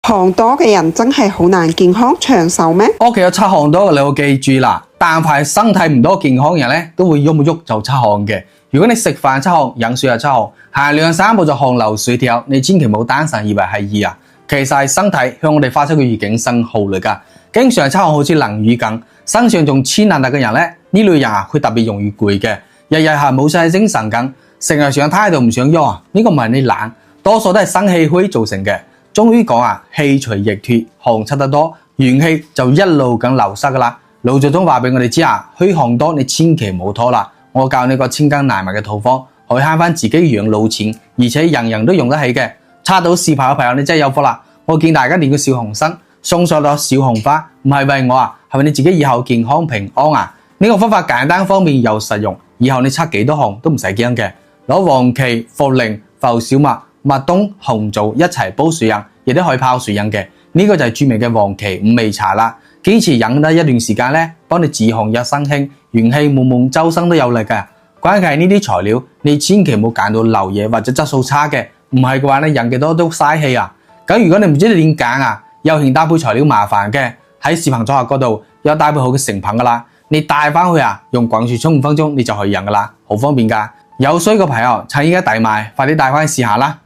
汗多嘅人真係好難健康長壽咩？屋企有出汗多嘅你要記住啦，但凡身體唔多健康嘅人咧，都會喐唔喐就出汗嘅。如果你食飯出汗、飲水又出汗，行兩三步就汗流水條，你千祈唔好單純以為係熱啊，其實係身體向我哋發出嘅預警信號嚟㗎。經常出汗好似淋雨咁，身上仲黐爛嘅人咧，呢類人啊會特別容易攰嘅，日日係冇晒精神咁，成日上態度唔想喐啊，呢個唔係你懶，多數都係生氣虛造成嘅。中醫講啊，氣隨液脫，汗出得多，元氣就一路咁流失噶啦。老祖宗話俾我哋知啊，虛汗多你千祈唔好拖啦。我教你個千金難買嘅套方，可以慳翻自己養老錢，而且人人都用得起嘅。刷到視頻嘅朋友你真係有福啦！我見大家練個小紅心，送上咗小紅花，唔係為我啊，係為你自己以後健康平安啊！呢個方法簡單方便又實用，以後你出幾多汗都唔使驚嘅。攞黃芪、茯苓、浮小麥、麥冬、紅棗一齊煲水飲，亦都可以泡水飲嘅。呢個就係著名嘅黃芪五味茶啦。堅持飲得一段時間咧，幫你止汗一身輕，元氣滿滿，周身都有力嘅。關鍵係呢啲材料，你千祈唔好揀到流嘢或者質素差嘅，唔係嘅話咧，飲幾多都嘥氣啊。咁如果你唔知你點揀啊，又嫌搭配材料麻煩嘅，喺視頻左下角度有搭配好嘅成品噶啦，你帶翻去啊，用滾水沖5分鐘你就可以飲噶啦，好方便噶。有需要嘅朋友趁依家抵買，快啲帶翻去試下啦。